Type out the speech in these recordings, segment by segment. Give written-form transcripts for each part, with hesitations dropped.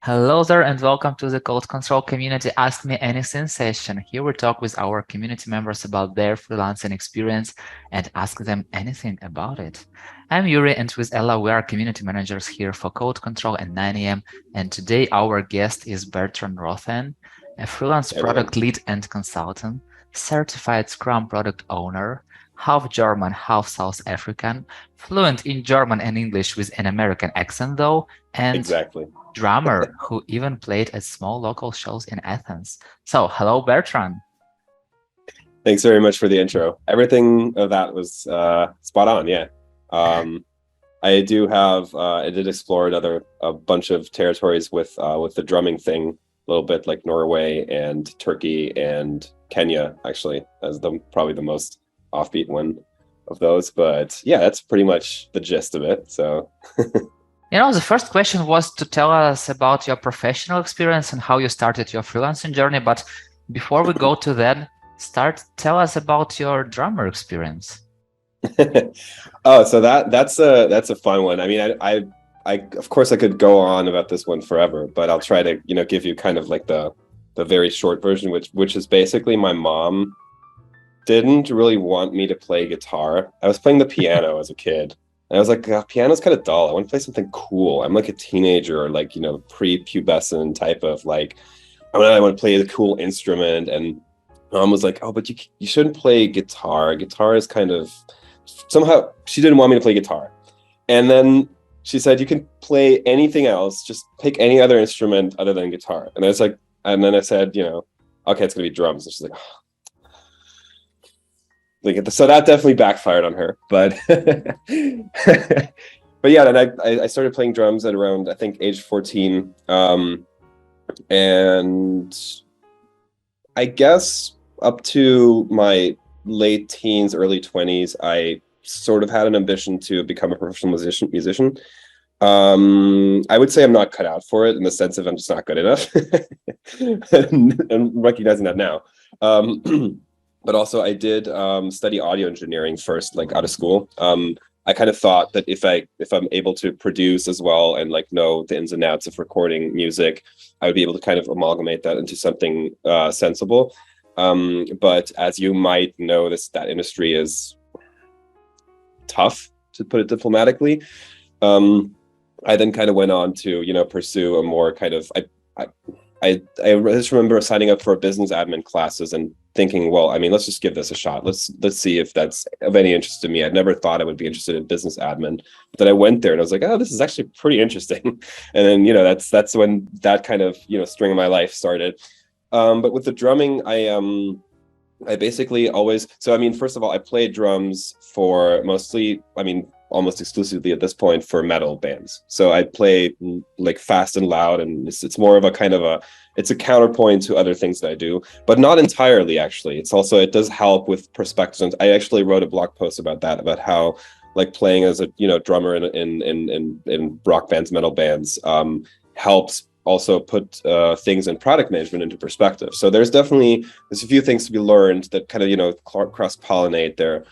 Hello there and welcome to the Code Control Community Ask Me Anything session. Here we talk with our community members about their freelancing experience and ask them anything about it. I'm Yuri and with Ella we are community managers here for Code Control and 9am, and today our guest is Bertrand Rothen, a freelance Everyone. product lead and consultant, certified Scrum Product Owner, half German, half South African, fluent in German and English with an American accent though, and Exactly. drummer who even played at small local shows in Athens. So, hello, Bertrand. Thanks very much for the intro. Everything of that was spot on. Yeah. Um, I did explore a bunch of territories with the drumming thing, a little bit like Norway and Turkey and Kenya, actually, as probably the most offbeat one of those. But yeah, that's pretty much the gist of it. So The first question was to tell us about your professional experience and how you started your freelancing journey. But before we go to that, tell us about your drummer experience. Oh, so that's a fun one. I mean, I of course I could go on about this one forever, but I'll try to, give you kind of like the very short version, which is basically my mom didn't really want me to play guitar. I was playing the piano as a kid. And I was like, piano's kind of dull. I want to play something cool. I'm like a teenager or like, pre-pubescent type of like, I want to play the cool instrument. And mom was like, oh, but you shouldn't play guitar. Guitar is kind of somehow she didn't want me to play guitar. And then she said, you can play anything else, just pick any other instrument other than guitar. And I was like, and then I said, okay, it's gonna be drums. And she's like, oh. So that definitely backfired on her. But but yeah, then I started playing drums at around I think age 14. And I guess up to my late teens, early 20s, I sort of had an ambition to become a professional musician. I would say I'm not cut out for it in the sense of I'm just not good enough. and I'm recognizing that now. But also I did study audio engineering first, like out of school. I kind of thought that if I'm able to produce as well and like know the ins and outs of recording music, I would be able to kind of amalgamate that into something sensible. But as you might know, that industry is tough, to put it diplomatically. I then kind of went on to, pursue a more kind of I just remember signing up for business admin classes and thinking, well, I mean, let's just give this a shot. Let's see if that's of any interest to me. I'd never thought I would be interested in business admin, but then I went there and I was like, oh, this is actually pretty interesting. And then, that's when that kind of, string of my life started. But with the drumming, I basically always, so I mean, first of all, I played drums for mostly, I mean, almost exclusively at this point for metal bands. So I play like fast and loud, and it's more of a kind of it's a counterpoint to other things that I do, but not entirely actually. It does help with perspectives. I actually wrote a blog post about that, about how like playing as a drummer in rock bands, metal bands, helps also put things in product management into perspective. So there's a few things to be learned that kind of cross-pollinate there.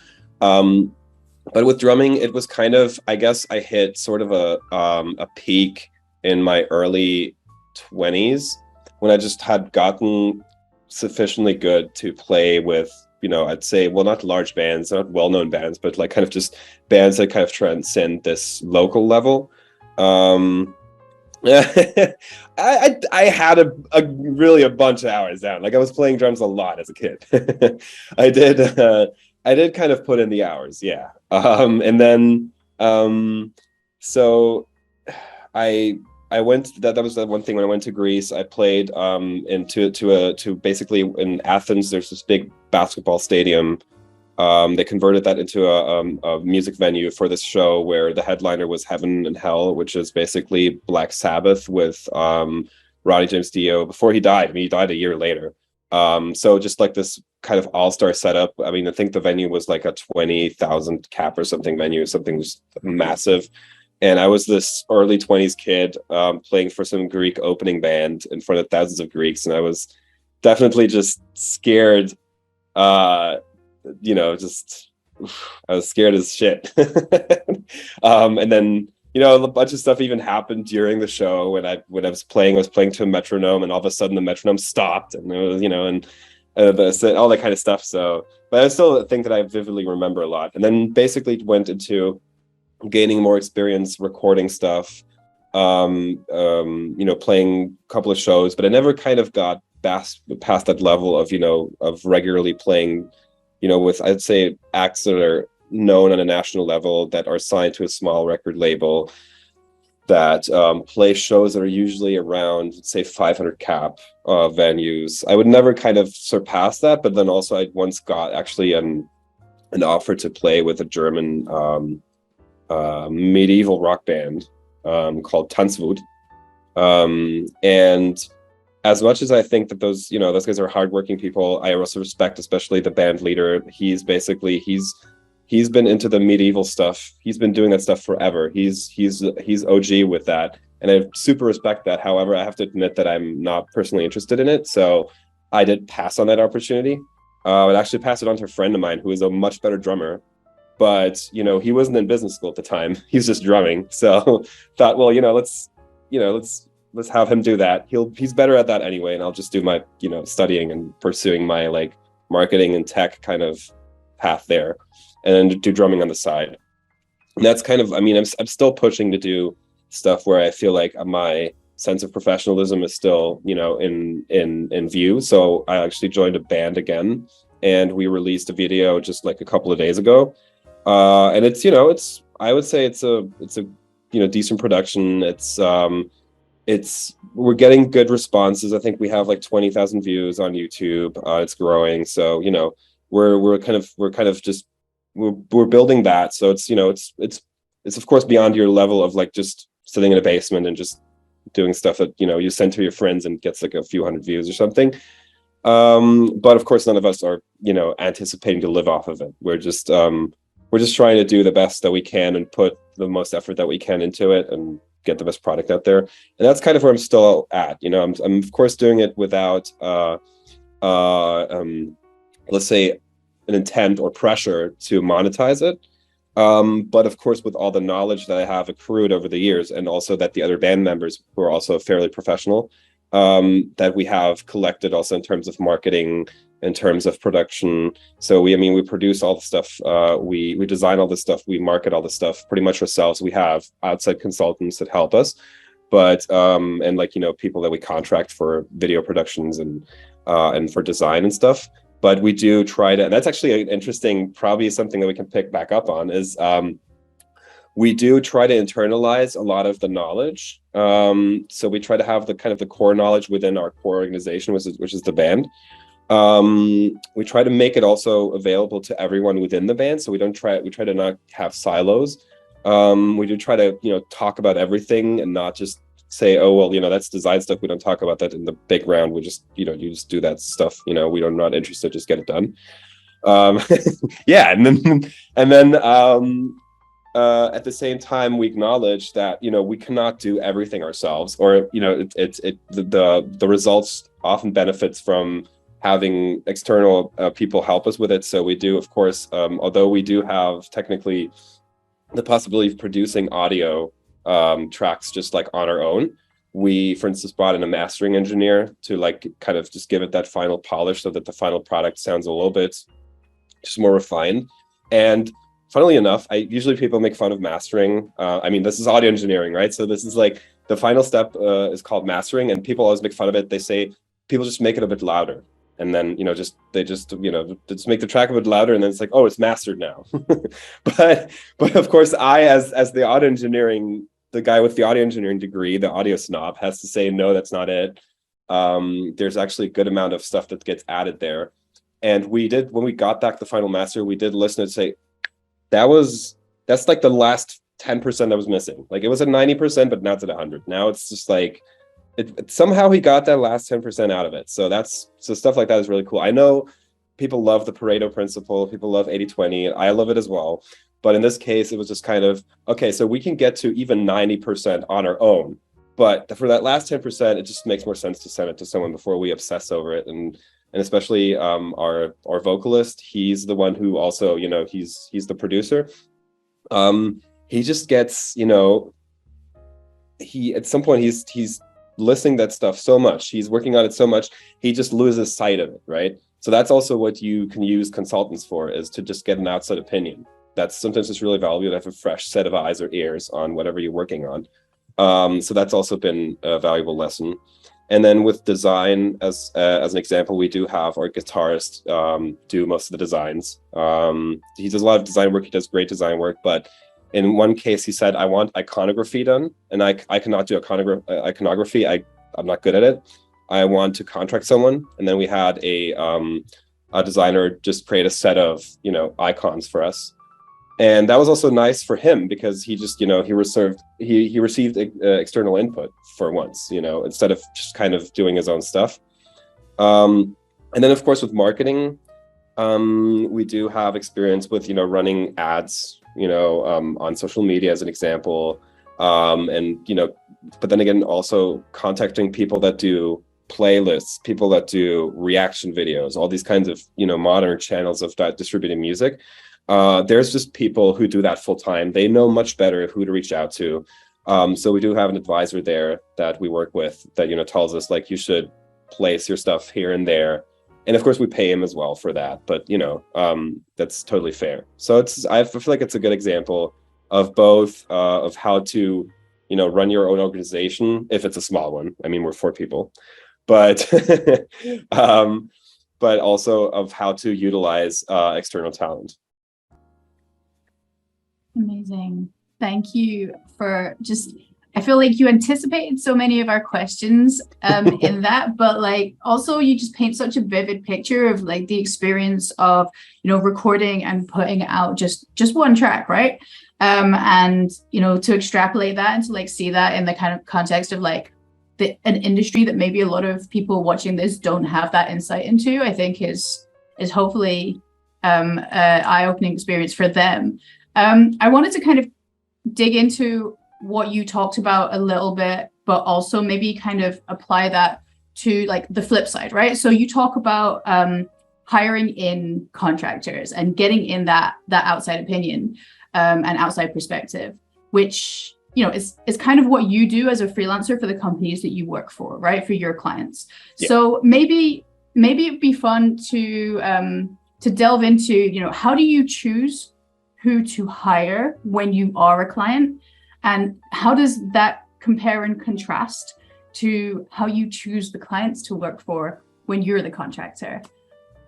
But with drumming, it was kind of, I guess I hit sort of a peak in my early 20s when I just had gotten sufficiently good to play with, I'd say, well, not large bands, not well-known bands, but like kind of just bands that kind of transcend this local level. I had really a bunch of hours down. Like I was playing drums a lot as a kid. I did I did kind of put in the hours, yeah. And then so I went, that was the one thing when I went to Greece. I played to basically in Athens. There's this big basketball stadium. They converted that into a music venue for this show where the headliner was Heaven and Hell, which is basically Black Sabbath with Ronnie James Dio before he died. I mean, he died a year later. So just like this kind of all-star setup. I mean, I think the venue was like a 20,000 cap or something venue, something just massive. And I was this early 20s kid playing for some Greek opening band in front of thousands of Greeks. And I was definitely just scared. Just I was scared as shit. And then you know, a bunch of stuff even happened during the show when I was playing to a metronome, and all of a sudden the metronome stopped, and it was, you know, and all that kind of stuff. So, but it's still a thing that I vividly remember a lot. And then basically went into gaining more experience recording stuff, you know, playing a couple of shows, but I never kind of got past that level of, you know, of regularly playing, you know, with, I'd say, acts that are known on a national level, that are signed to a small record label, that play shows that are usually around, say, 500 cap venues. I would never kind of surpass that, but then also I once got actually an offer to play with a German medieval rock band called Tanzwut. And as much as I think that those, you know, those guys are hardworking people, I also respect especially the band leader. He's been into the medieval stuff. He's been doing that stuff forever. He's OG with that, and I super respect that. However, I have to admit that I'm not personally interested in it, so I did pass on that opportunity. I'd actually pass it on to a friend of mine who is a much better drummer, but you know, he wasn't in business school at the time. He's just drumming, so thought, well, you know, let's have him do that. He's better at that anyway, and I'll just do my, you know, studying and pursuing my like marketing and tech kind of path there, and then do drumming on the side. And that's kind of, I mean, I'm still pushing to do stuff where I feel like my sense of professionalism is still, you know, in view. So I actually joined a band again, and we released a video just like a couple of days ago. And it's, you know, I would say it's a you know, decent production. We're getting good responses. I think we have like 20,000 views on YouTube. It's growing. So, you know, we're kind of just we're building that. So it's, you know, it's of course beyond your level of like just sitting in a basement and just doing stuff that, you know, you send to your friends and gets like a few hundred views or something. But of course none of us are, you know, anticipating to live off of it. We're just trying to do the best that we can and put the most effort that we can into it and get the best product out there. And that's kind of where I'm still at. You know, I'm of course doing it without let's say an intent or pressure to monetize it. But of course, with all the knowledge that I have accrued over the years, and also that the other band members who are also fairly professional, that we have collected also in terms of marketing, in terms of production. So we produce all the stuff, we design all the stuff, we market all the stuff pretty much ourselves. We have outside consultants that help us, but and like, you know, people that we contract for video productions and for design and stuff. But we do try to, and that's actually an interesting, probably something that we can pick back up on, is we do try to internalize a lot of the knowledge. So we try to have the kind of the core knowledge within our core organization, which is the band. We try to make it also available to everyone within the band. So we try to not have silos. We do try to, you know, talk about everything and not just say, oh, well, you know, that's design stuff. We don't talk about that in the big round. We just, you know, you just do that stuff. You know, we're not interested, just get it done. Yeah. And then at the same time, we acknowledge that, you know, we cannot do everything ourselves, or, you know, the results often benefits from having external people help us with it. So we do, of course, although we do have technically the possibility of producing audio tracks just like on our own, we, for instance, brought in a mastering engineer to like kind of just give it that final polish so that the final product sounds a little bit just more refined. And funnily enough, usually people make fun of mastering. I mean, this is audio engineering, right? So this is like the final step is called mastering, and people always make fun of it. They say people just make it a bit louder. And then, you know, they just make the track a bit louder, and then it's like, oh, it's mastered now. but of course, I, as the audio engineering, the guy with the audio engineering degree, the audio snob, has to say, no, that's not it. There's actually a good amount of stuff that gets added there. And when we got back the final master, we did listen and say, that's like the last 10% that was missing. Like it was at 90%, but now it's at 100. Now it's just like, it somehow he got that last 10% out of it. So stuff like that is really cool. I know people love the Pareto principle. People love 80-20. I love it as well. But in this case, it was just kind of, okay, so we can get to even 90% on our own. But for that last 10%, it just makes more sense to send it to someone before we obsess over it. And especially our vocalist, he's the one who also, you know, he's the producer. He just gets, you know, he at some point he's listening that stuff so much, he's working on it so much, he just loses sight of it, right? So that's also what you can use consultants for, is to just get an outside opinion. That's sometimes it's really valuable to have a fresh set of eyes or ears on whatever you're working on. So that's also been a valuable lesson. And then with design, as an example, we do have our guitarist do most of the designs. He does a lot of design work. He does great design work, but in one case, he said, "I want iconography done," and I cannot do iconography. I'm not good at it. I want to contract someone, and then we had a designer just create a set of icons for us. And that was also nice for him because he just, he received external input for once, instead of just kind of doing his own stuff. And then, of course, with marketing, we do have experience with, running ads, on social media as an example. And, but then again, also contacting people that do playlists, people that do reaction videos, all these kinds of, modern channels of distributing music. There's just people who do that full time. They know much better who to reach out to. So we do have an advisor there that we work with that, tells us like, you should place your stuff here and there. And of course we pay him as well for that, but that's totally fair. So I feel like it's a good example of both, of how to, run your own organization if it's a small one. I mean, we're 4 people, but, but also of how to utilize external talent. Amazing. Thank you for I feel like you anticipated so many of our questions in that, but like also you just paint such a vivid picture of like the experience of, recording and putting out just one track, right? And, to extrapolate that and to like see that in the kind of context of like an industry that maybe a lot of people watching this don't have that insight into, I think is hopefully an eye-opening experience for them. I wanted to kind of dig into what you talked about a little bit, but also maybe kind of apply that to like the flip side, right? So you talk about hiring in contractors and getting in that outside opinion and outside perspective, which, is kind of what you do as a freelancer for the companies that you work for, right? For your clients. Yeah. So maybe it'd be fun to delve into, how do you choose who to hire when you are a client, and how does that compare and contrast to how you choose the clients to work for when you're the contractor?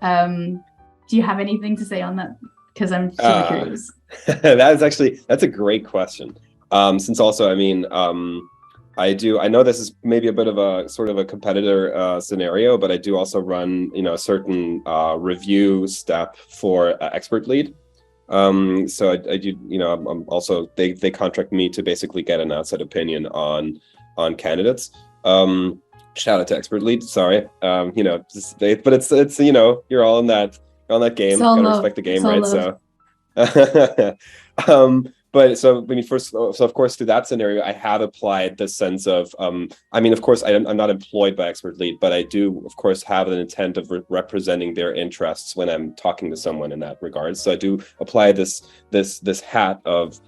Do you have anything to say on that? Because I'm super curious. That's a great question. Since also, I mean, I know this is maybe a bit of a sort of a competitor scenario, but I do also run, a certain review step for expert lead. So I do, I'm also, they contract me to basically get an outside opinion on candidates. Shout out to expert lead. Sorry. But it's, you're all in that game. Gotta respect the game, right? So, but so when you first, so of course, through that scenario, I have applied this sense of, I mean, of course, I'm not employed by expert lead, but I do, of course, have an intent of representing their interests when I'm talking to someone in that regard. So I do apply this hat of,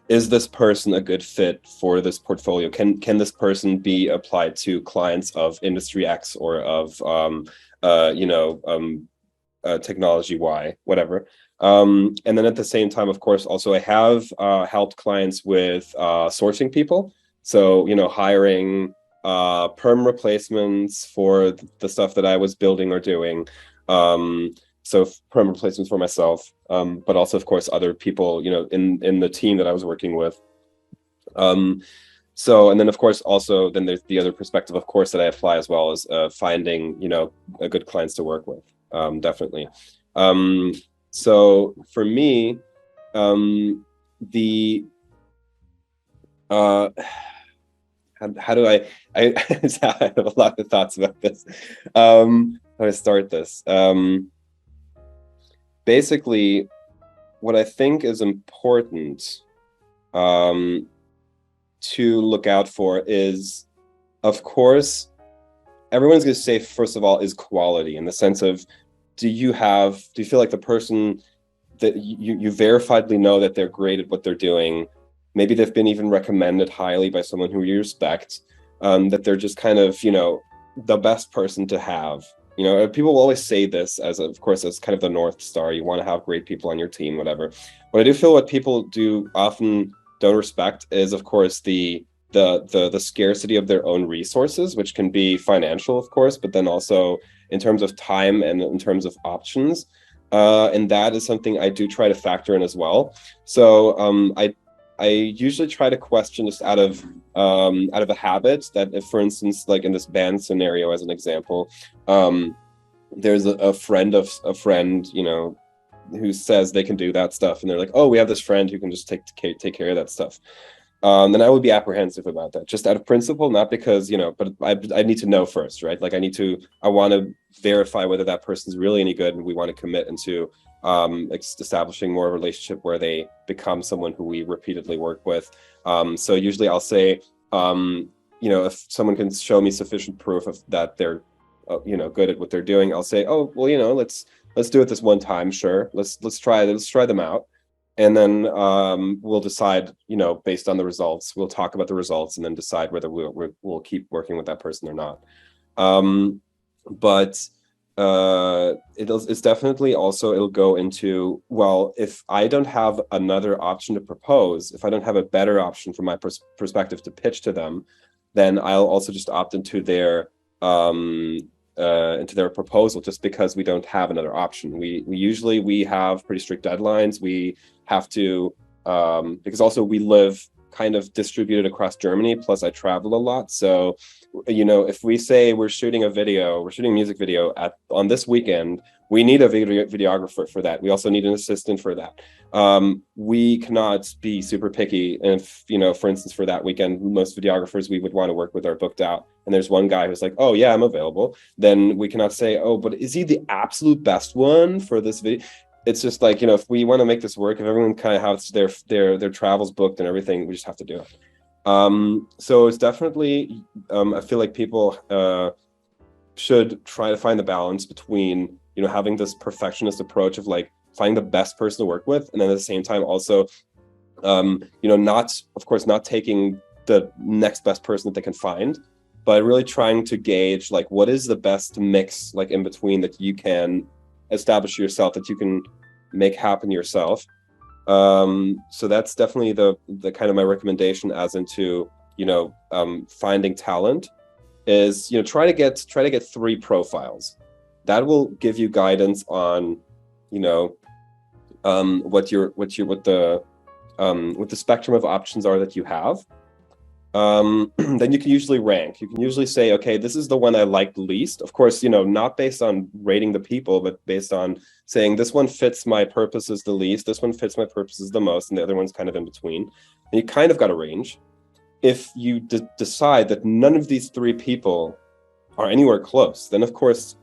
is this person a good fit for this portfolio? Can this person be applied to clients of industry X or of, technology Y, whatever. And then at the same time, of course, also I have helped clients with sourcing people. So, hiring perm replacements for the stuff that I was building or doing. So perm replacements for myself, but also, of course, other people, in the team that I was working with. So, and then, of course, also then there's the other perspective, of course, that I apply as well as finding, a good clients to work with, definitely. So for me, how do I have a lot of thoughts about this. How do I start this? Basically, what I think is important to look out for is, of course, everyone's going to say, first of all, is quality, in the sense of, do you feel like the person that you verifiably know that they're great at what they're doing, maybe they've been even recommended highly by someone who you respect, that they're just kind of, the best person to have. People will always say this as, of course, as kind of the North Star. You want to have great people on your team, whatever. But I do feel what people do often don't respect is, of course, the scarcity of their own resources, which can be financial, of course, but then also in terms of time and in terms of options. And that is something I do try to factor in as well. So I usually try to question just out of a habit that if, for instance, like in this band scenario, as an example, there's a friend of a friend, who says they can do that stuff, and they're like, oh, we have this friend who can just take care of that stuff. Then I would be apprehensive about that, just out of principle, not because, but I need to know first, right? Like I want to verify whether that person's really any good, and we want to commit into establishing more of a relationship where they become someone who we repeatedly work with. So usually I'll say, if someone can show me sufficient proof of that they're, good at what they're doing, I'll say, oh, well, let's do it this one time. Sure. Let's try them out. And then we'll decide, based on the results, we'll talk about the results and then decide whether we'll keep working with that person or not. But it's definitely also, it'll go into, well, if I don't have another option to propose, if I don't have a better option from my perspective to pitch to them, then I'll also just opt into their proposal, just because we don't have another option. We have pretty strict deadlines. We have to, because also we live kind of distributed across Germany, plus I travel a lot. So, if we say we're shooting a music video on this weekend, we need a videographer for that. We also need an assistant for that. We cannot be super picky. And if, for instance, for that weekend, most videographers we would want to work with are booked out, and there's one guy who's like, oh yeah, I'm available. Then we cannot say, oh, but is he the absolute best one for this video? It's just like, if we want to make this work, if everyone kind of has their travels booked and everything, we just have to do it. So it's definitely, I feel like people should try to find the balance between, having this perfectionist approach of like finding the best person to work with, and then at the same time also, not taking the next best person that they can find, but really trying to gauge like what is the best mix, like in between, that you can establish yourself, that you can make happen yourself. So that's definitely the kind of my recommendation as into, finding talent is, try to get 3 profiles. That will give you guidance on, what the spectrum of options are that you have. Then you can usually rank. You can usually say, okay, this is the one I like the least. Of course, not based on rating the people, but based on saying this one fits my purposes the least, this one fits my purposes the most, and the other one's kind of in between. And you kind of got a range. If you decide that none of these 3 people are anywhere close, then of course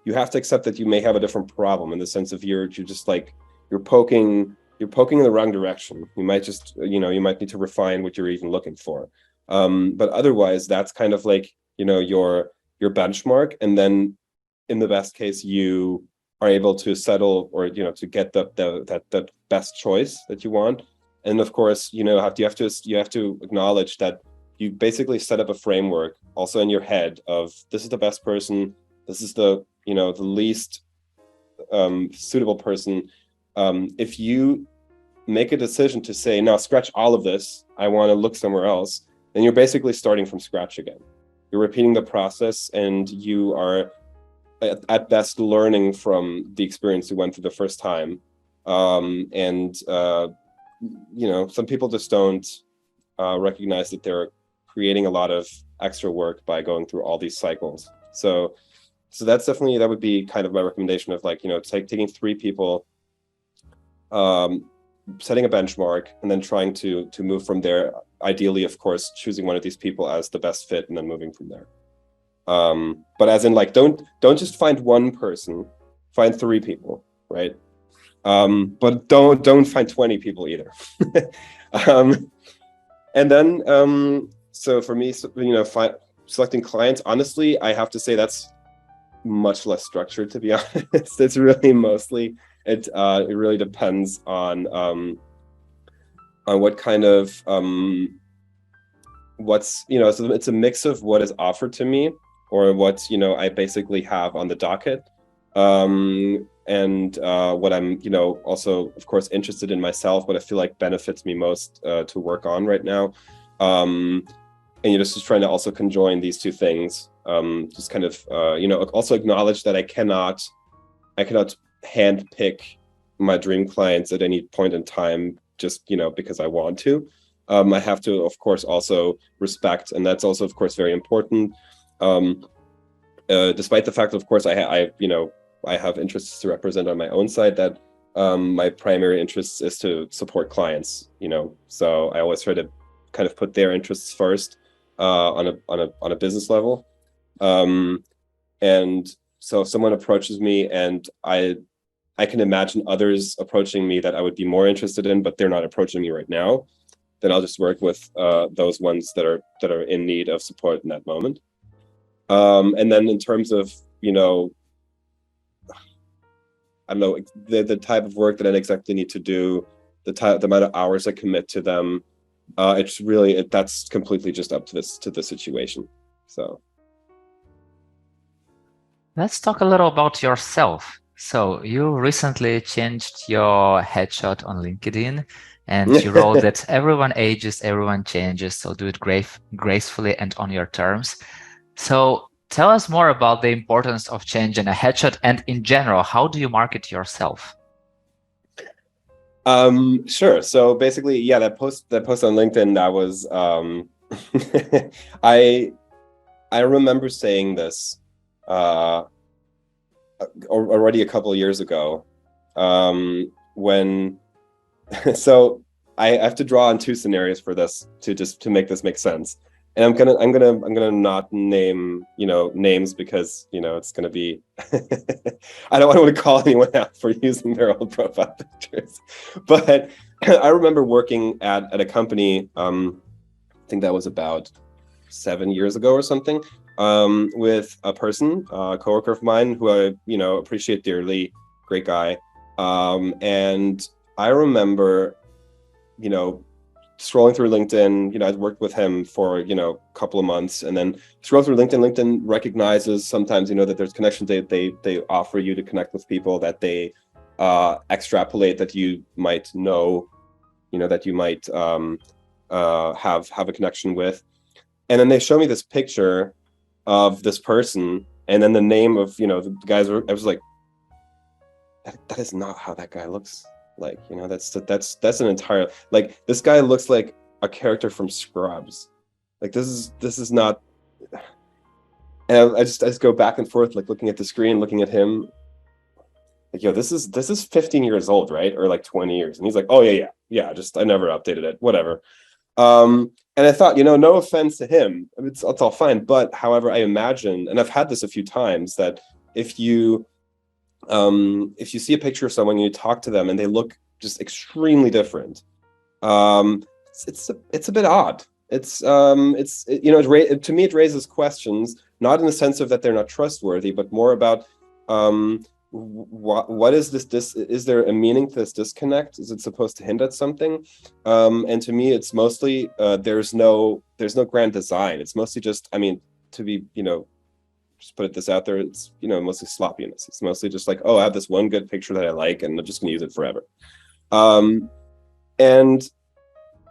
you have to accept that you may have a different problem, in the sense of you're just like, you're poking in the wrong direction. You might just, you might need to refine what you're even looking for. But otherwise, that's kind of like, your benchmark. And then in the best case, you are able to settle, or, to get the best choice that you want. And of course, you have to acknowledge that you basically set up a framework also in your head of, this is the best person, this is the least suitable person. If you make a decision to say, no, scratch all of this, I want to look somewhere else, then you're basically starting from scratch again. You're repeating the process, and you are at best learning from the experience you went through the first time. Some people just don't recognize that they're creating a lot of extra work by going through all these cycles. So that's definitely, that would be kind of my recommendation of like, taking 3 people, setting a benchmark, and then trying to move from there. Ideally, of course, choosing one of these people as the best fit, and then moving from there. But as in, like, don't just find one person, find 3 people, right? But don't find 20 people either. And then, so for me, selecting clients, honestly, I have to say that's much less structured, to be honest. It's really mostly, it really depends on what kind of what's, so it's a mix of what is offered to me or what, I basically have on the docket, and what I'm, also of course interested in myself, what I feel like benefits me most to work on right now, and just trying to also conjoin these two things, just kind of also acknowledge that I cannot hand pick my dream clients at any point in time just because I want to. I have to, of course, also respect, and that's also, of course, very important. Despite the fact that, of course, I have interests to represent on my own side, that my primary interest is to support clients. So I always try to kind of put their interests first on a business level. And so if someone approaches me and I can imagine others approaching me that I would be more interested in, but they're not approaching me right now, then I'll just work with those ones that are in need of support in that moment. And then in terms of, I don't know, the type of work that I exactly need to do, the amount of hours I commit to them, it's really, that's completely just up to the situation. So let's talk a little about yourself. So you recently changed your headshot on LinkedIn, and you wrote that everyone ages, everyone changes, so do it gracefully and on your terms. So tell us more about the importance of changing a headshot, and in general, how do you market yourself? Sure. So basically, yeah, that post on LinkedIn, that was I remember saying this already a couple of years ago, when so I have to draw on two scenarios for this to make this make sense. And I'm gonna not name names because it's gonna be I don't want to call anyone out for using their old profile pictures. But I remember working at a company, I think that was about 7 years ago or something, with a person, a coworker of mine who I appreciate dearly, great guy, and I remember scrolling through LinkedIn. I'd worked with him for a couple of months, and then scroll through LinkedIn recognizes sometimes that there's connections they offer you to connect with people that they extrapolate that you might know, that you might have a connection with. And then they show me this picture of this person, and then the name of the guys. I was like, that is not how that guy looks like. That's an entire, like, this guy looks like a character from Scrubs. Like, this is not. And I just go back and forth, like, looking at the screen, looking at him, like, this is 15 years old, right? Or like 20 years. And he's like, oh yeah, just I never updated it, whatever. And I thought, no offense to him, it's all fine. But however, I imagine, and I've had this a few times, that if you see a picture of someone and you talk to them and they look just extremely different, it's a bit odd. To me, it raises questions, not in the sense of that they're not trustworthy, but more about what is this? Is there a meaning to this disconnect? Is it supposed to hint at something? And to me, it's mostly there's no grand design. It's mostly just, to be just put this out there, it's mostly sloppiness. It's mostly just like, oh, I have this one good picture that I like, and I'm just gonna use it forever. And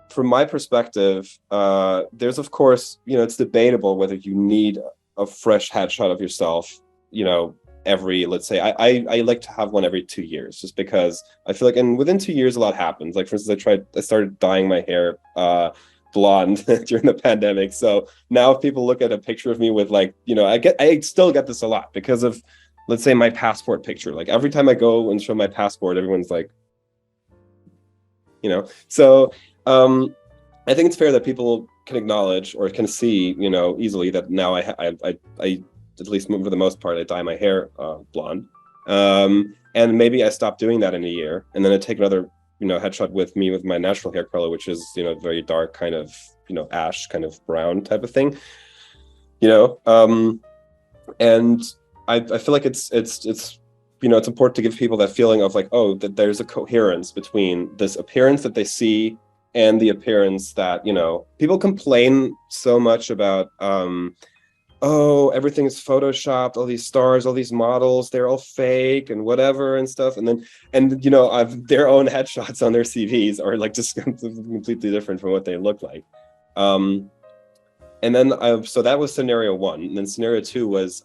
from my perspective, there's, of course, it's debatable whether you need a fresh headshot of yourself, every, let's say, I like to have one every 2 years, just because I feel like, and within 2 years a lot happens. Like, for instance, I started dyeing my hair blonde during the pandemic. So now if people look at a picture of me with, like, I still get this a lot because of, let's say, my passport picture. Like, every time I go and show my passport, everyone's like, so I think it's fair that people can acknowledge or can see, easily that now I at least for the most part, I dye my hair blonde. And maybe I stop doing that in a year, and then I take another, headshot with me with my natural hair color, which is, very dark, kind of, ash, kind of brown type of thing. And I feel like it's important to give people that feeling of, like, oh, that there's a coherence between this appearance that they see and the appearance that, you know, people complain so much about, oh, everything is photoshopped, all these stars, all these models, they're all fake and whatever and stuff. And then, and you know, their own headshots on their CVs are like just completely different from what they look like. And then, so that was scenario one. And then scenario two was,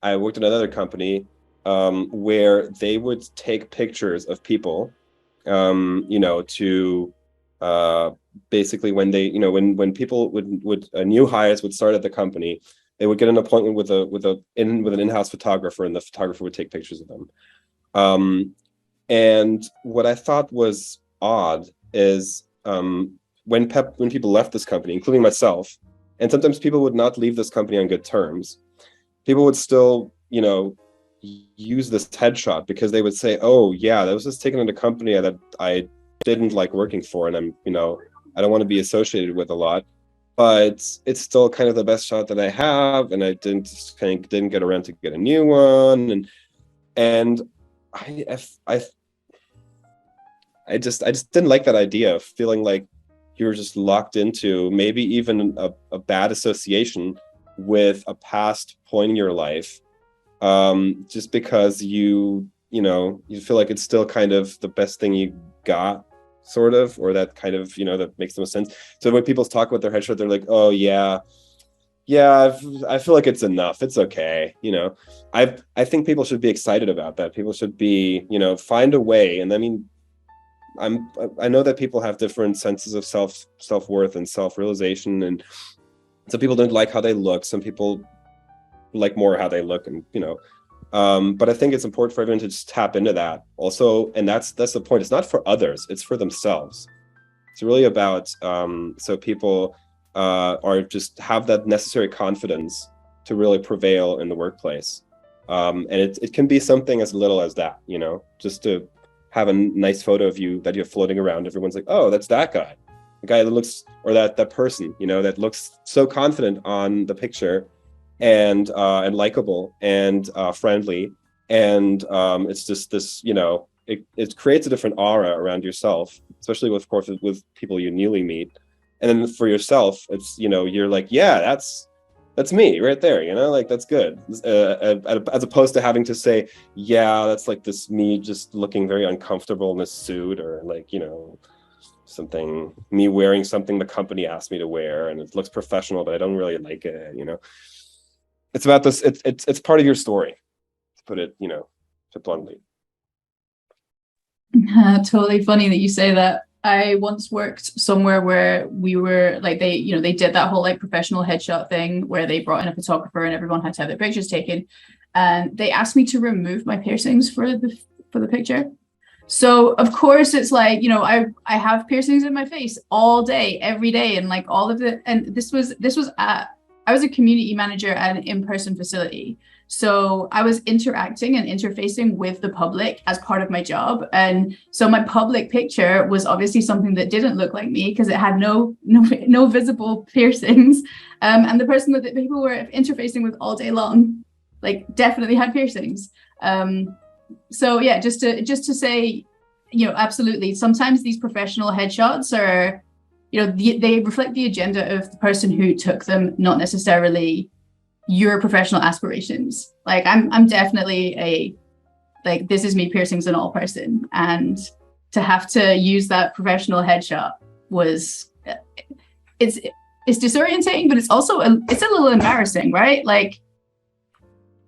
I worked at another company where they would take pictures of people, you know, to basically when they, you know, when people would new hires would start at the company, they would get an appointment with an in-house photographer, and the photographer would take pictures of them. And what I thought was odd is when people left this company, including myself, and sometimes people would not leave this company on good terms, people would still, you know, use this headshot because they would say, oh yeah, that was just taken at a company that I didn't like working for, and I'm, you know, I don't want to be associated with a lot, but it's still kind of the best shot that I have, and I didn't get around to get a new one, and I just didn't like that idea of feeling like you're just locked into maybe even a bad association with a past point in your life, just because you know, you feel like it's still kind of the best thing you got, sort of, or that kind of, you know, that makes the most sense. So when people talk about their headshot, they're like, oh yeah, I feel like it's enough, it's okay, you know. I think people should be excited about that. People should be, you know, find a way. And I mean, I know that people have different senses of self-worth and self-realization, and some people don't like how they look, some people like more how they look, and you know, but I think it's important for everyone to just tap into that also. And that's the point. It's not for others, it's for themselves. It's really about so people are just have that necessary confidence to really prevail in the workplace. And it can be something as little as that, you know, just to have a nice photo of you that you're floating around. Everyone's like, oh, that's that guy, the guy that looks, or that person, you know, that looks so confident on the picture, and likable and friendly, and it's just this, you know, it creates a different aura around yourself, especially with, of course, with people you newly meet. And then for yourself, it's, you know, you're like, yeah, that's me right there, you know, like that's good, as opposed to having to say, yeah, that's like this me just looking very uncomfortable in this suit, or like, you know, something, me wearing something the company asked me to wear and it looks professional but I don't really like it, you know. It's about this, it's part of your story, to put it, you know, to bluntly. Totally funny that you say that. I once worked somewhere where we were like, they, you know, they did that whole like professional headshot thing where they brought in a photographer and everyone had to have their pictures taken, and they asked me to remove my piercings for the picture. So of course it's like, you know, I have piercings in my face all day, every day, and like all of it. And this was at, I was a community manager at an in-person facility. So I was interacting and interfacing with the public as part of my job. And so my public picture was obviously something that didn't look like me because it had no visible piercings. And the person that the people were interfacing with all day long, like definitely had piercings. So yeah, just to say, you know, absolutely. Sometimes these professional headshots are, you know, they reflect the agenda of the person who took them, not necessarily your professional aspirations. Like I'm definitely a, like, this is me piercings and all person, and to have to use that professional headshot was, it's disorientating, but it's also it's a little embarrassing, right? Like,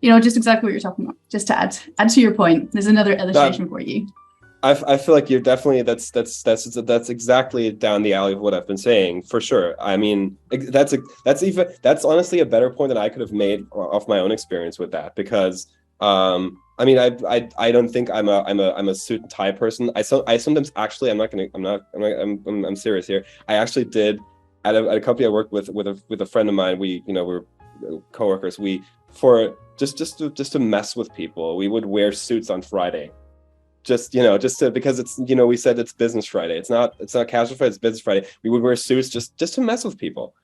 you know, just exactly what you're talking about. Just to add to your point, there's another illustration for you. I feel like you're definitely, that's exactly down the alley of what I've been saying, for sure. I mean, that's honestly a better point than I could have made off my own experience with that, because I mean, I don't think I'm a suit and tie person. I sometimes actually, I'm serious here. I actually did at a company I worked with a friend of mine. We, you know, we're coworkers. We, for just to mess with people, we would wear suits on Friday. Just, you know, because it's, you know, we said it's business Friday. It's not casual Friday, it's business Friday. We would wear suits just to mess with people.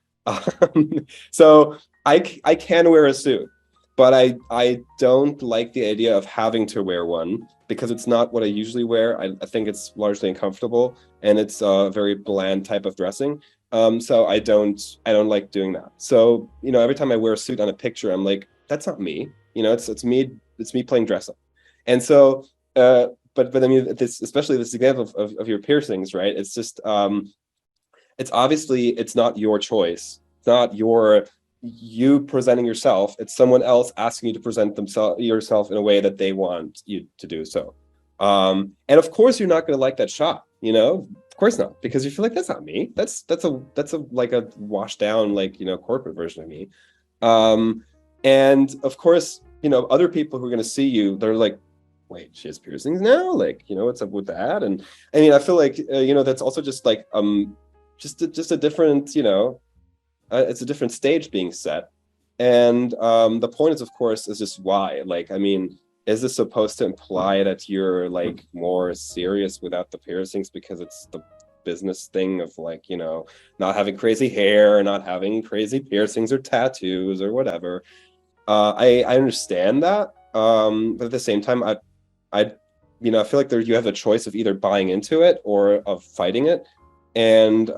So I can wear a suit, but I don't like the idea of having to wear one because it's not what I usually wear. I think it's largely uncomfortable and it's a very bland type of dressing. So I don't like doing that. So, you know, every time I wear a suit on a picture, I'm like, that's not me. You know, it's me playing dress up. And so, but I mean, this, especially this example of your piercings, right? It's just, it's obviously, it's not your choice. It's not you presenting yourself. It's someone else asking you to present yourself in a way that they want you to do so. And of course, you're not going to like that shot, you know, of course not, because you feel like that's not me. That's a like a washed down, like, you know, corporate version of me. And of course, you know, other people who are going to see you, they're like, wait, she has piercings now? Like, you know, what's up with that? And I mean, I feel like, you know, that's also just like, just a different, you know, it's a different stage being set. And the point is, of course, is just why. Like, I mean, is this supposed to imply that you're like more serious without the piercings because it's the business thing of like, you know, not having crazy hair, not having crazy piercings or tattoos or whatever? I understand that, but at the same time, I you know, I feel like you have a choice of either buying into it or of fighting it. And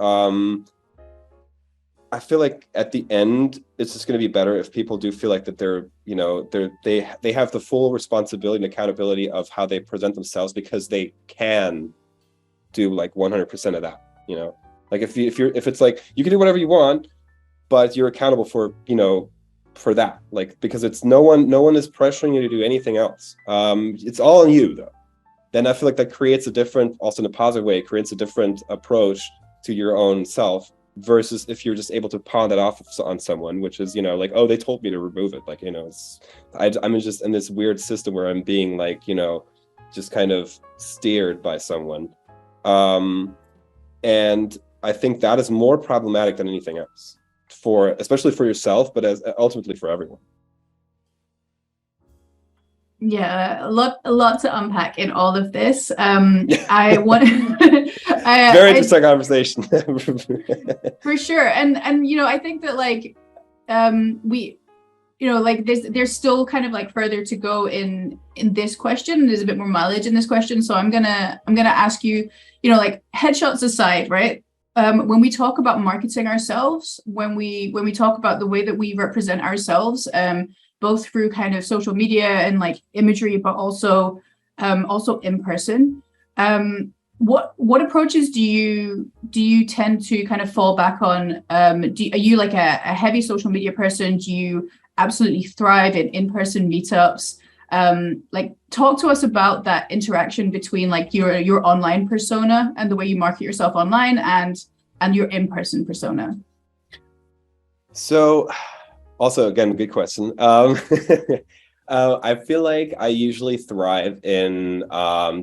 I feel like at the end, it's just going to be better if people do feel like that they're, you know, they have the full responsibility and accountability of how they present themselves because they can do like 100% of that, you know. Like if it's like you can do whatever you want, but you're accountable for, you know, for that, like, because it's no one is pressuring you to do anything else. It's all on you though. Then I feel like that creates a different, also in a positive way, it creates a different approach to your own self versus if you're just able to pawn that off on someone, which is, you know, like, oh, they told me to remove it. Like, you know, I'm just in this weird system where I'm being like, you know, just kind of steered by someone. And I think that is more problematic than anything else, especially for yourself, but ultimately for everyone. Yeah, a lot to unpack in all of this. I want very interesting conversation. For sure. And you know, I think that like we, you know, like there's still kind of like further to go in this question. There's a bit more mileage in this question. So I'm gonna ask you, you know, like headshots aside, right? When we talk about marketing ourselves, when we talk about the way that we represent ourselves, both through kind of social media and like imagery, but also in person. What approaches do you tend to kind of fall back on? Are you like a heavy social media person? Do you absolutely thrive in in-person meetups? Like talk to us about that interaction between like your online persona and the way you market yourself online and your in-person persona. So also, again, good question. I feel like I usually thrive in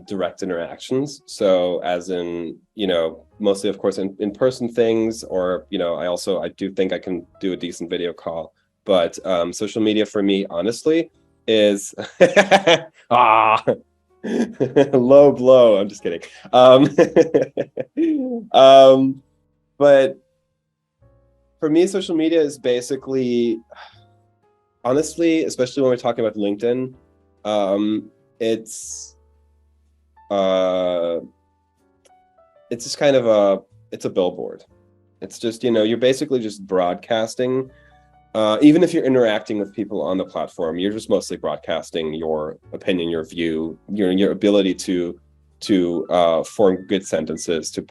direct interactions. So as in, you know, mostly, of course, in-person things, or, you know, I do think I can do a decent video call. But social media for me, honestly, is low blow. I'm just kidding. But for me, social media is basically, honestly, especially when we're talking about LinkedIn, it's just kind of it's a billboard. It's just, you know, you're basically just broadcasting. Even if you're interacting with people on the platform, you're just mostly broadcasting your opinion, your view, your ability to form good sentences, to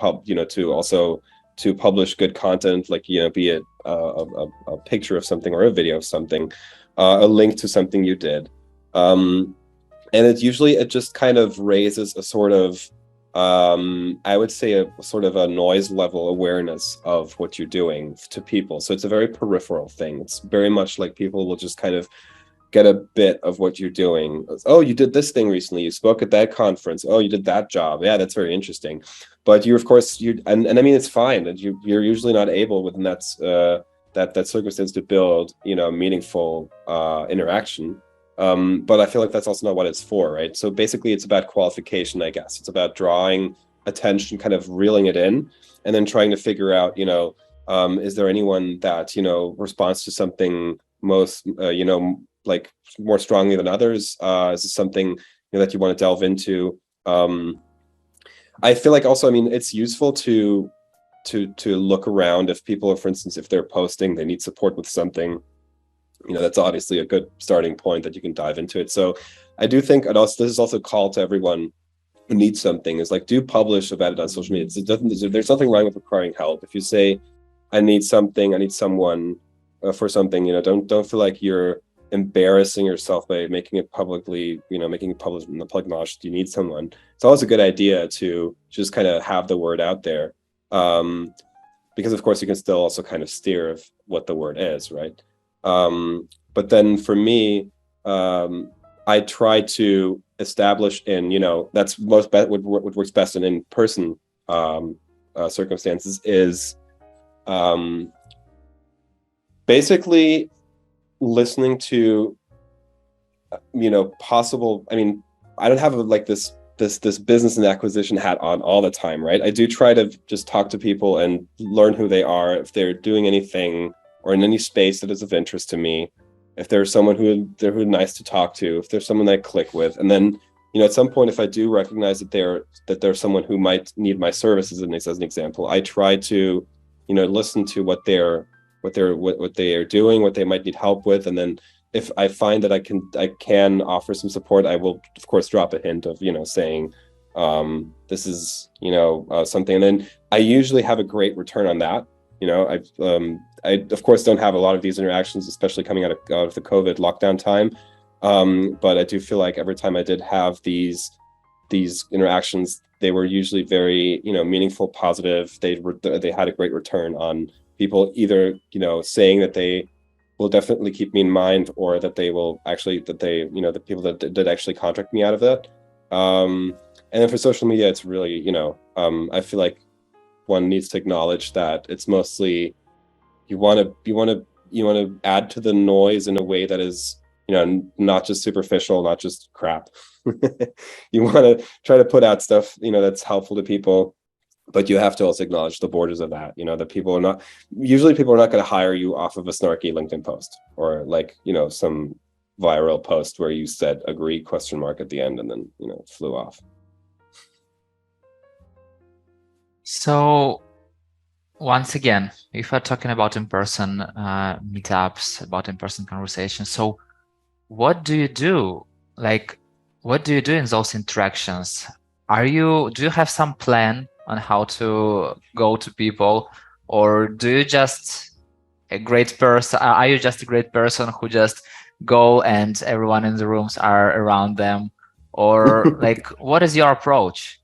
publish good content, like, you know, be it a picture of something or a video of something, a link to something you did. And it just kind of raises a sort of, I would say a sort of a noise level awareness of what you're doing to people. So it's a very peripheral thing. It's very much like people will just kind of get a bit of what you're doing. Oh, you did this thing recently. You spoke at that conference. Oh, you did that job. Yeah, that's very interesting. But you, of course, and I mean, it's fine that you're usually not able within that circumstance to build, you know, meaningful interaction. But I feel like that's also not what it's for, right? So basically, it's about qualification, I guess. It's about drawing attention, kind of reeling it in, and then trying to figure out, you know, is there anyone that, you know, responds to something most, you know, like more strongly than others? Is this something that you want to delve into? I feel like also, I mean, it's useful to look around if people are, for instance, if they're posting, they need support with something, that's obviously a good starting point that you can dive into it. So I do think, and also this is also a call to everyone who needs something, is like, do publish about it on social media. There's nothing wrong with requiring help. If you say, I need something, I need someone for something, don't feel like you're embarrassing yourself by making it publicly, making it public in the public knowledge. You need someone. It's always a good idea to just kind of have the word out there, because of course you can still also kind of steer of what the word is, right? But then for me, I try to establish that's what works best in in-person circumstances is basically listening to possible. I mean, I don't have this business and acquisition hat on all the time, right? I do try to just talk to people and learn who they are, if they're doing anything or in any space that is of interest to me, if there's someone who nice to talk to, if there's someone that I click with. And then at some point, if I do recognize that there's someone who might need my services, as an example, I try to listen to what they are doing, what they might need help with. And then if I find that I can offer some support, I will of course drop a hint of saying this is something. And then I usually have a great return on that. I of course don't have a lot of these interactions, especially coming out of the COVID lockdown time, but I do feel like every time I did have these interactions, they were usually very meaningful, positive. They had a great return on people either saying that they will definitely keep me in mind, or that they will actually, the people that did actually contract me out of that. And then for social media, it's really I feel like one needs to acknowledge that it's mostly you want to add to the noise in a way that is not just superficial, not just crap. You want to try to put out stuff that's helpful to people, but you have to also acknowledge the borders of that. That people are not going to hire you off of a snarky LinkedIn post, or some viral post where you said agree ? At the end and then flew off. So once again, if we're talking about in-person meetups, about in-person conversations, so what do you do? What do you do in those interactions? Do you have some plan on how to go to people, or do you just a great person? Are you just a great person who just go and everyone in the rooms are around them, or what is your approach?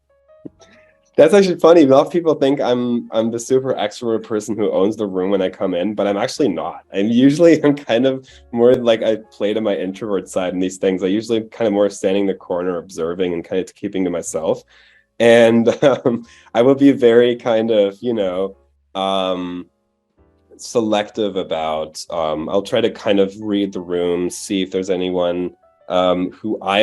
That's actually funny. A lot of people think I'm the super extrovert person who owns the room when I come in, but I'm actually not. I'm kind of more like I play to my introvert side in these things. I usually kind of more standing in the corner observing and kind of keeping to myself. And I will be very kind of, selective about, I'll try to kind of read the room, see if there's anyone who I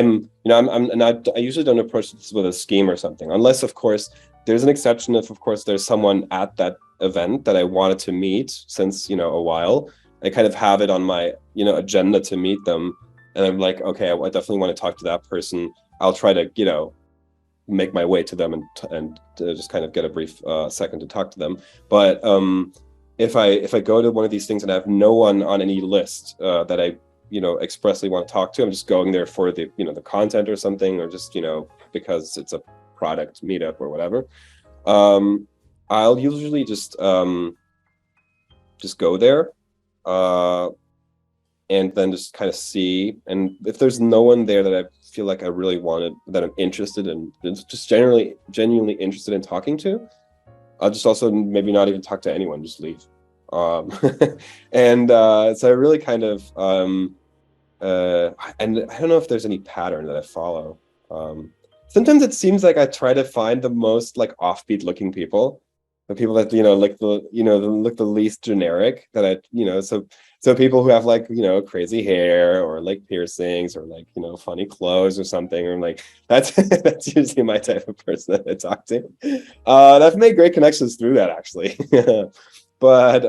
usually don't approach this with a scheme or something, unless of course there's an exception. If of course there's someone at that event that I wanted to meet since a while, I kind of have it on my agenda to meet them, and I'm like, okay, I definitely want to talk to that person. I'll try to make my way to them and just kind of get a brief second to talk to them. But if I go to one of these things and I have no one on any list that I expressly want to talk to, I'm just going there for the the content or something, or just because it's a product meetup or whatever, I'll usually just go there and then just kind of see. And if there's no one there that I feel like I really wanted, that I'm interested in, just genuinely interested in talking to, I'll just also maybe not even talk to anyone, just leave. And so I really kind of and I don't know if there's any pattern that I follow. Sometimes it seems like I try to find the most offbeat looking people, the people that look the least generic, that I so people who have crazy hair or piercings or funny clothes or something, or that's that's usually my type of person that I talk to. I've made great connections through that, actually. But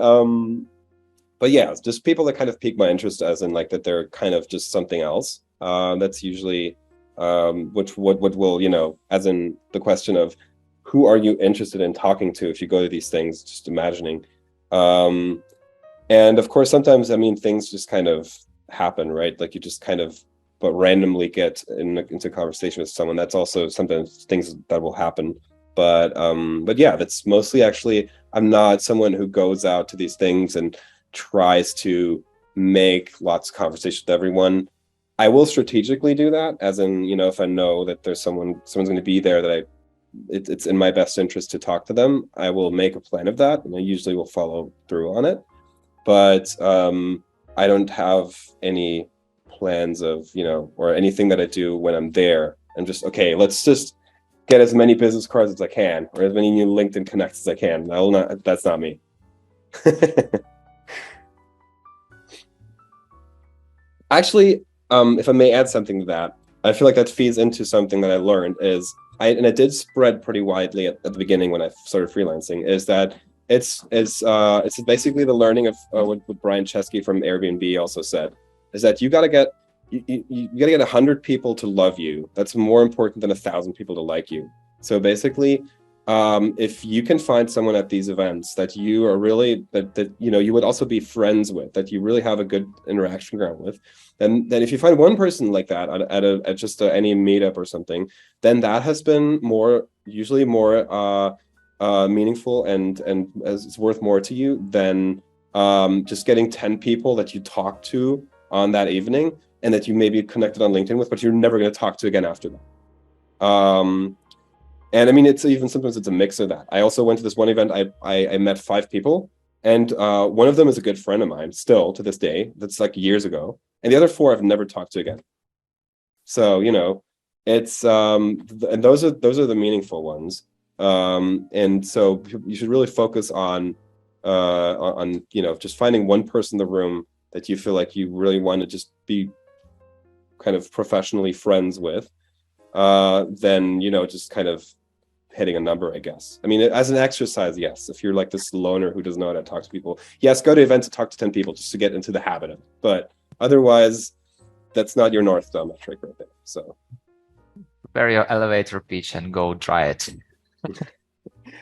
but yeah, it's just people that kind of pique my interest, as in like that they're kind of just something else. That's usually what will, you know, as in the question of who are you interested in talking to if you go to these things, just imagining. And of course, sometimes, I mean, things just kind of happen, right? Like you just kind of but randomly get into conversation with someone. That's also sometimes things that will happen. But yeah, that's mostly actually, I'm not someone who goes out to these things and tries to make lots of conversation with everyone. I will strategically do that, as in, you know, if I know that there's someone's going to be there that it's in my best interest to talk to them, I will make a plan of that, and I usually will follow through on it. But I don't have any plans of, you know, or anything that I do when I'm there. I'm just, okay, let's just get as many business cards as I can, or as many new LinkedIn connects as I can. That's not me. Actually, if I may add something to that, I feel like that feeds into something that I learned and it did spread pretty widely at the beginning when I started freelancing, is that it's basically the learning of what Brian Chesky from Airbnb also said, is that you got to get 100 people to love you. That's more important than 1,000 people to like you. So basically, if you can find someone at these events that you are really that you know you would also be friends with, that you really have a good interaction ground with, then if you find one person like that at just any meetup or something, then that has been usually more meaningful and as it's worth more to you than just getting 10 people that you talk to on that evening and that you maybe connected on LinkedIn with, but you're never going to talk to again after that. And I mean, sometimes it's a mix of that. I also went to this one event. I met 5 people, and one of them is a good friend of mine still to this day. That's like years ago, and the other 4 I've never talked to again. So, you know, it's and those are the meaningful ones. And so you should really focus on you know, just finding one person in the room that you feel like you really want to just be kind of professionally friends with, then, you know, just kind of hitting a number, I guess. I mean, as an exercise, yes. If you're like this loner who doesn't know how to talk to people, yes, go to events and talk to 10 people just to get into the habit of it. But otherwise, that's not your North Star metric right there. So Prepare your elevator pitch and go try it.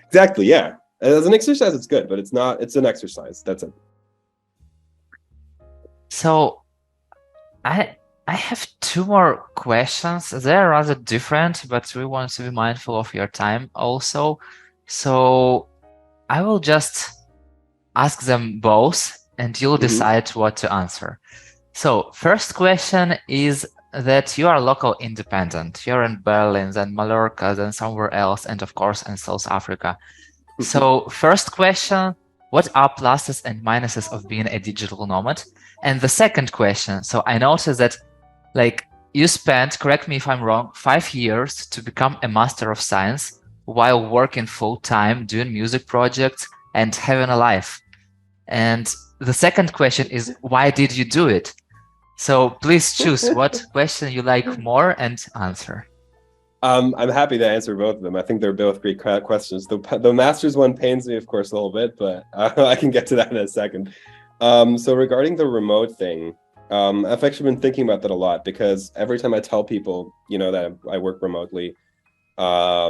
exactly, yeah. As an exercise, it's good, but it's an exercise. That's it. So I have 2 more questions. They're rather different, but we want to be mindful of your time also. So I will just ask them both and you'll decide what to answer. So first question is that you are local independent. You're in Berlin, then Mallorca, then somewhere else, and of course in South Africa. So first question, what are pluses and minuses of being a digital nomad? And the second question, so I noticed that like you spent, correct me if I'm wrong, 5 years to become a Master of Science while working full-time, doing music projects and having a life. And the second question is, why did you do it? So please choose what question you like more and answer. I'm happy to answer both of them. I think they're both great questions. The master's one pains me, of course, a little bit, but I can get to that in a second. So regarding the remote thing, I've actually been thinking about that a lot, because every time I tell people, you know, that I work remotely, I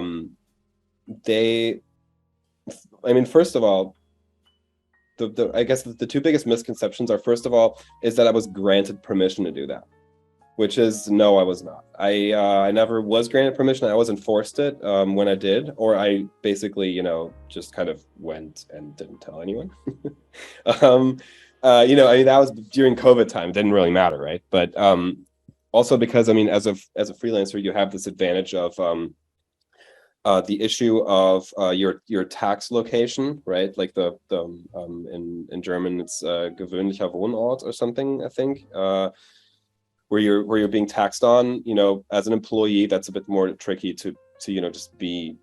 mean, first of all, I guess the 2 biggest misconceptions are, first of all, is that I was granted permission to do that, which is, no, I was not. I never was granted permission. I wasn't forced it when I did, or I basically, you know, just kind of went and didn't tell anyone. You know, I mean, that was during COVID time. It didn't really matter, right? But also because, I mean, as a freelancer, you have this advantage of the issue of your tax location, right? Like in German, it's gewöhnlicher Wohnort or something, I think. Where you're being taxed on, you know, as an employee, that's a bit more tricky to you know, just be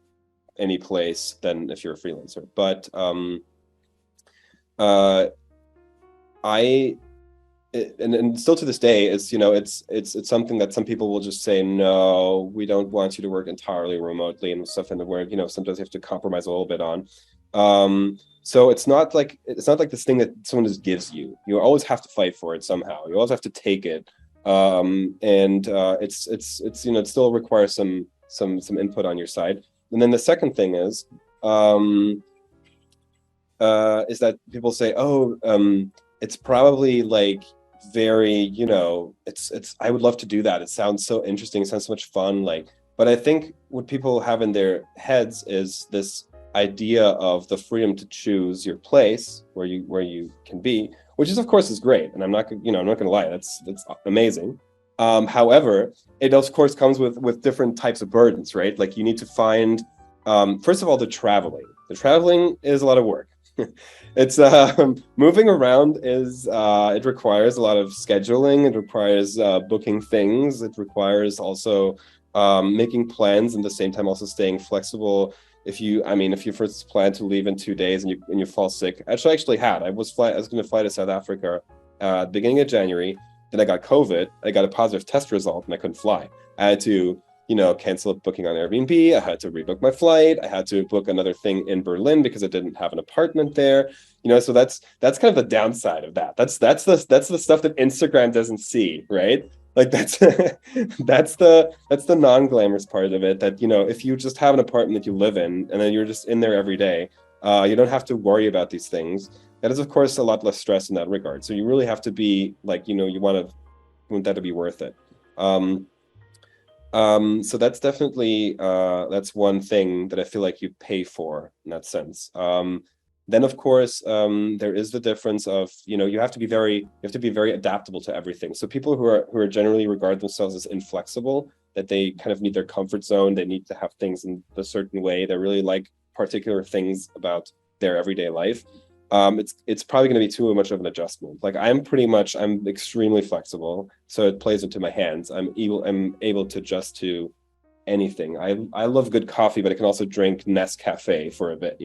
any place than if you're a freelancer. But and still to this day, it's, you know, it's something that some people will just say, no, we don't want you to work entirely remotely and stuff, and where, you know, sometimes you have to compromise a little bit on. So it's not like this thing that someone just gives you. You always have to fight for it somehow. You always have to take it. It's it still requires some input on your side. And then the second thing is that people say, oh, it's probably like very, it's I would love to do that. It sounds so interesting. It sounds so much fun. Like, but I think what people have in their heads is this idea of the freedom to choose your place where you can be, which is of course is great. And I'm not going to lie. That's amazing. However, it of course comes with different types of burdens, right? Like you need to find, first of all, the traveling. The traveling is a lot of work. It's moving around is it requires a lot of scheduling. It requires booking things. It requires also making plans and at the same time also staying flexible. If you first plan to leave in 2 days and you fall sick, I was going to fly to South Africa at the beginning of January. Then I got COVID. I got a positive test result and I couldn't fly. I had to cancel a booking on Airbnb. I had to rebook my flight. I had to book another thing in Berlin because I didn't have an apartment there. So that's kind of the downside of that. That's the stuff that Instagram doesn't see, right? Like that's the non-glamorous part of it. That if you just have an apartment that you live in and then you're just in there every day, you don't have to worry about these things. That is of course a lot less stress in that regard. So you really have to be like you want that to be worth it. So that's definitely that's one thing that I feel like you pay for in that sense. Then of course there is the difference of you have to be very adaptable to everything. So people who are generally regard themselves as inflexible, that they kind of need their comfort zone, they need to have things in a certain way, they really like particular things about their everyday life. It's probably going to be too much of an adjustment. Like I'm extremely flexible, so it plays into my hands. I'm able to adjust to anything. I love good coffee, but I can also drink Nescafe for a bit,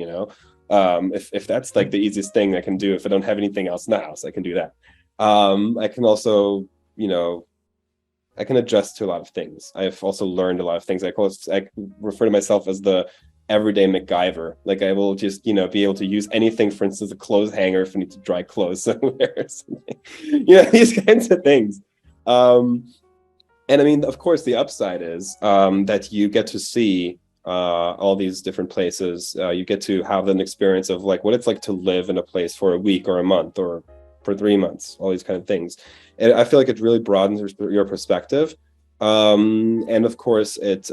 if that's like the easiest thing I can do. If I don't have anything else in the house, I can do that. I can also, I can adjust to a lot of things. I've also learned a lot of things. I refer to myself as the everyday MacGyver. Like I will just be able to use anything, for instance a clothes hanger if I need to dry clothes somewhere or something. These kinds of things. And I mean, of course the upside is that you get to see all these different places. You get to have an experience of like what it's like to live in a place for a week or a month or for 3 months, all these kind of things. And I feel like it really broadens your perspective. And of course it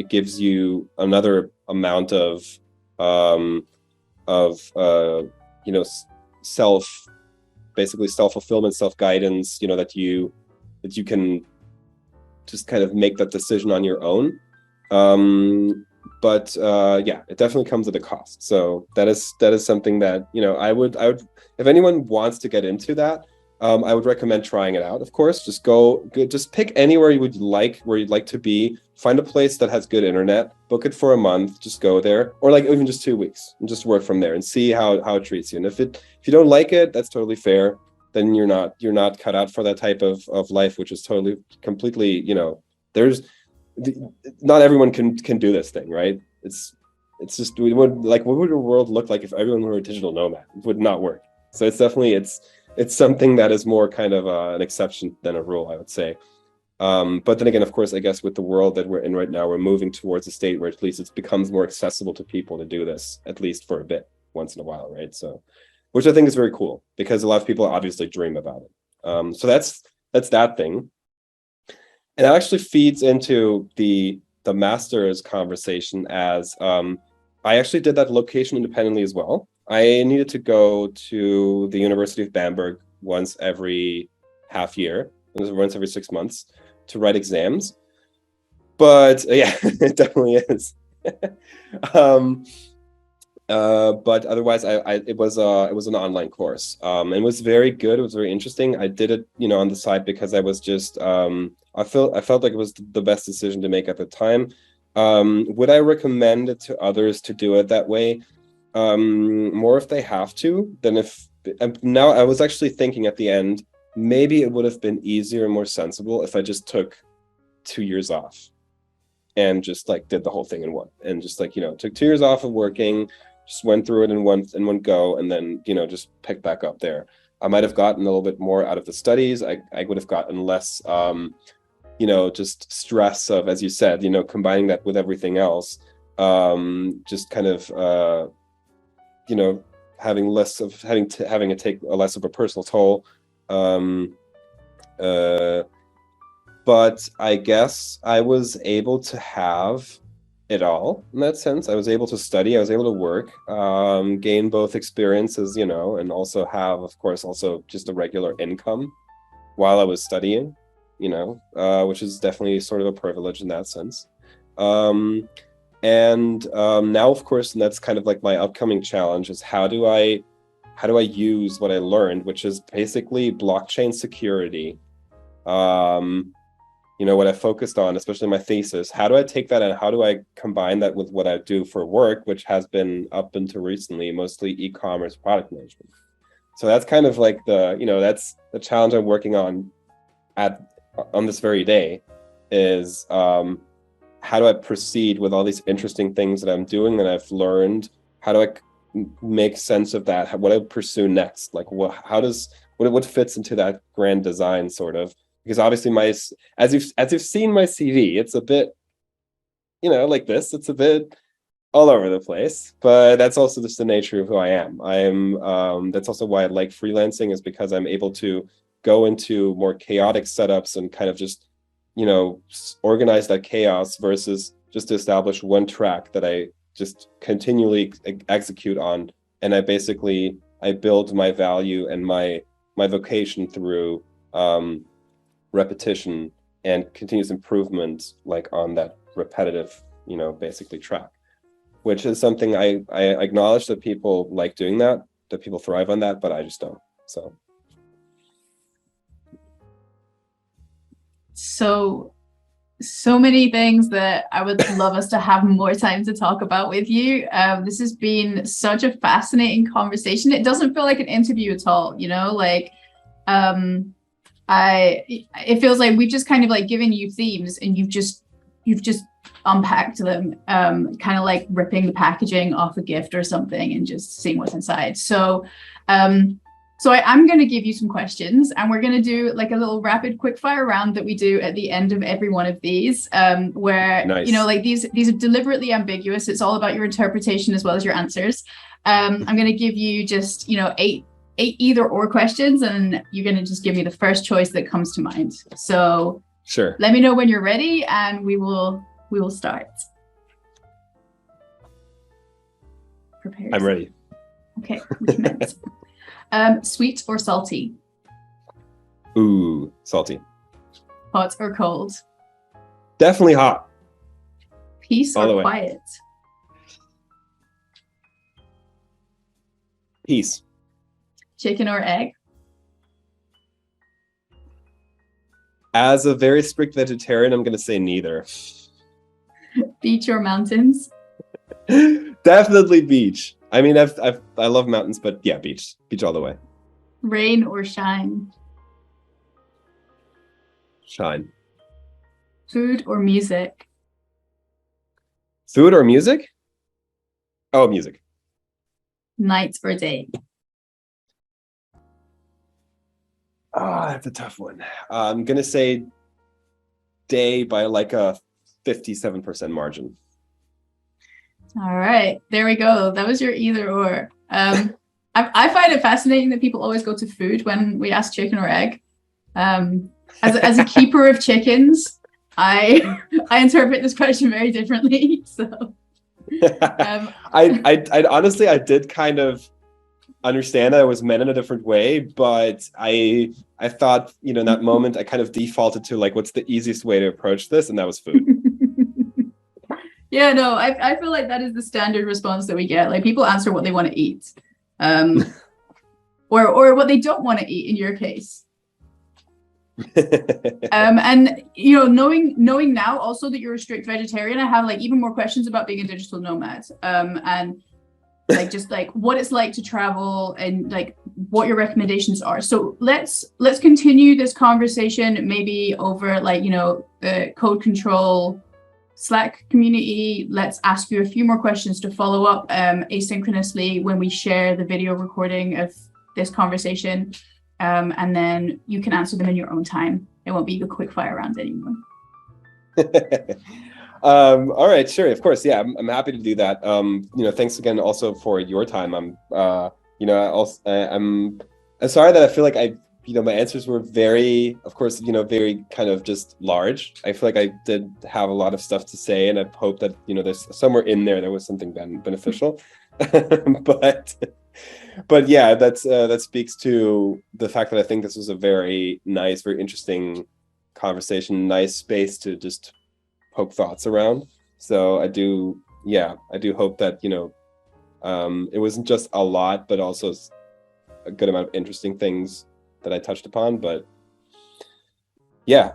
gives you another amount of self-fulfillment, self-guidance, that you can just kind of make that decision on your own. But it definitely comes at a cost. So that is something that I would if anyone wants to get into that, I would recommend trying it out. Of course, just pick anywhere where you'd like to be. Find a place that has good internet, book it for a month, just go there, or like even just 2 weeks and just work from there and see how it treats you. And if you don't like it, that's totally fair. Then you're not cut out for that type of life, which is completely, there's not everyone can do this thing, right? It's just what would the world look like if everyone were a digital nomad? It would not work. So it's definitely it's something that is more kind of an exception than a rule, I would say. But then again, of course, I guess with the world that we're in right now, we're moving towards a state where at least it becomes more accessible to people to do this, at least for a bit, once in a while, right? So, which I think is very cool because a lot of people obviously dream about it. So that's that thing. And that actually feeds into the master's conversation as I actually did that location independently as well. I needed to go to the University of Bamberg once every half year, once every 6 months to write exams. But yeah, it definitely is. But otherwise, it was an online course. And it was very good. It was very interesting. I did it, on the side because I was just I felt like it was the best decision to make at the time. Would I recommend it to others to do it that way? More if they have to than if. Now I was actually thinking at the end, maybe it would have been easier and more sensible if I just took 2 years off and just like did the whole thing in one, and just like took 2 years off of working, just went through it in one go, and then, you know, just picked back up there. I might have gotten a little bit more out of the studies. I would have gotten less, you know, just stress of, as you said, you know, combining that with everything else, just kind of, you know, having to take a less of a personal toll. But I guess I was able to have it all in that sense. I was able to study, I was able to work, gain both experiences, you know, and also have, of course, also just a regular income while I was studying, you know, which is definitely sort of a privilege in that sense. And now, of course, and that's kind of like my upcoming challenge, is how do I use what I learned, which is basically blockchain security. You know, what I focused on, especially my thesis, how do I take that and how do I combine that with what I do for work, which has been up until recently mostly e-commerce product management. So that's kind of like the, you know, that's the challenge I'm working on this very day, is how do I proceed with all these interesting things that I'm doing that I've learned? How do I make sense of that? What do I pursue next? Like, what fits into that grand design, sort of? Because obviously as you've seen my CV, it's a bit, you know, like this. It's a bit all over the place, but that's also just the nature of who I am. That's also why I like freelancing, is because I'm able to go into more chaotic setups and kind of just, you know, organize that chaos versus just to establish one track that I just continually execute on. And I build my value and my vocation through repetition and continuous improvement, like on that repetitive, you know, basically track, which is something I acknowledge that people like doing that people thrive on that, but I just don't. So many things that I would love us to have more time to talk about with you. This has been such a fascinating conversation. It doesn't feel like an interview at all, you know, like it feels like we've just kind of like given you themes and you've just unpacked them, kind of like ripping the packaging off a gift or something and just seeing what's inside. So I'm going to give you some questions, and we're going to do like a little rapid quick fire round that we do at the end of every one of these, where, nice. You know, like these are deliberately ambiguous. It's all about your interpretation as well as your answers. I'm going to give you just, you know, eight either or questions, and you're going to just give me the first choice that comes to mind. So sure. Let me know when you're ready, and we will start. Prepared. I'm ready. Okay. Sweet or salty? Ooh, salty. Hot or cold? Definitely hot. Peace or quiet? Peace. Chicken or egg? As a very strict vegetarian, I'm going to say neither. Beach or mountains? Definitely beach. I mean, I love mountains, but yeah, beach all the way. Rain or shine? Shine. Food or music? Food or music? Oh, music. Night or day? That's a tough one. I'm going to say day by like a 57% margin. All right, there we go. That was your either or. I find it fascinating that people always go to food when we ask chicken or egg. As a keeper of chickens, I interpret this question very differently. So, I honestly, I did kind of understand that it was meant in a different way, but I thought, you know, in that moment, I kind of defaulted to like, what's the easiest way to approach this, and that was food. Yeah, no, I feel like that is the standard response that we get. Like, people answer what they want to eat, or what they don't want to eat in your case. And you know, knowing now also that you're a strict vegetarian, I have like even more questions about being a digital nomad, and like just like what it's like to travel and like what your recommendations are. So let's continue this conversation maybe over like, you know, code control Slack community. Let's ask you a few more questions to follow up asynchronously when we share the video recording of this conversation. And then you can answer them in your own time. It won't be a quick fire round anymore. All right, sure, of course, yeah, I'm happy to do that. Thanks again also for your time. I'm sorry that I feel like my answers were very, of course, very kind of just large. I feel like I did have a lot of stuff to say, and I hope that there's somewhere in there was something beneficial. But yeah, that speaks to the fact that I think this was a very nice, very interesting conversation, nice space to just poke thoughts around. So I do hope that it wasn't just a lot, but also a good amount of interesting things that I touched upon. But yeah,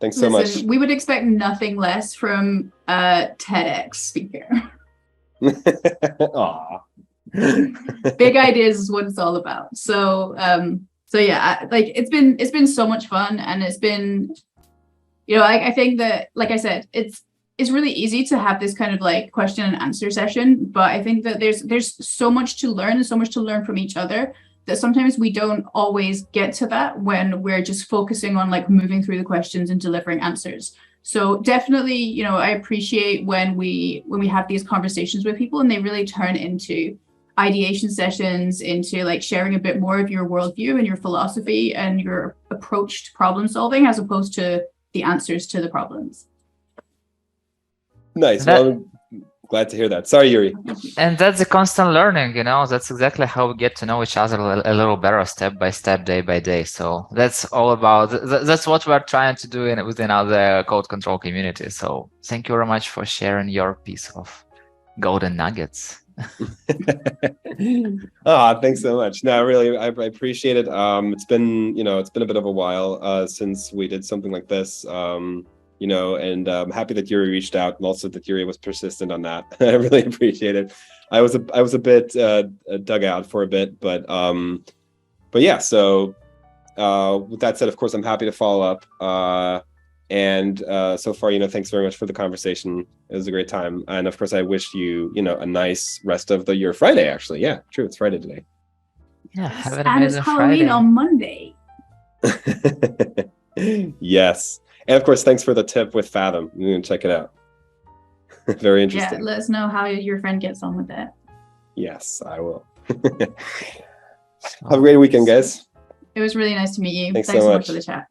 thanks so much. We would expect nothing less from a TEDx speaker. Aw. Big ideas is what it's all about. So yeah, it's been so much fun, and it's been, I think that, like I said, it's really easy to have this kind of like question and answer session, but I think that there's so much to learn and so much to learn from each other that sometimes we don't always get to that when we're just focusing on like moving through the questions and delivering answers. So definitely, I appreciate when we have these conversations with people and they really turn into ideation sessions, into like sharing a bit more of your worldview and your philosophy and your approach to problem solving, as opposed to the answers to the problems. Nice. Well, I'm glad to hear that. Sorry, Yuri. And that's the constant learning, that's exactly how we get to know each other a little better, step by step, day by day. So that's all about, that's what we're trying to do within our code control community. So thank you very much for sharing your piece of golden nuggets. Thanks so much. No, really, I appreciate it. It's been a bit of a while since we did something like this. And I'm happy that Yuri reached out, and also that Yuri was persistent on that. I really appreciate it. I was a bit dug out for a bit, but yeah. So with that said, of course, I'm happy to follow up. And so far, thanks very much for the conversation. It was a great time. And of course, I wish you, a nice rest of your Friday, actually. Yeah, true. It's Friday today. Yeah, have an and it's Halloween Friday. on Monday. Yes. And of course, thanks for the tip with Fathom. You can check it out. Very interesting. Yeah, let us know how your friend gets on with that. Yes, I will. Have a great weekend, guys. It was really nice to meet you. Thanks so so much much for the chat.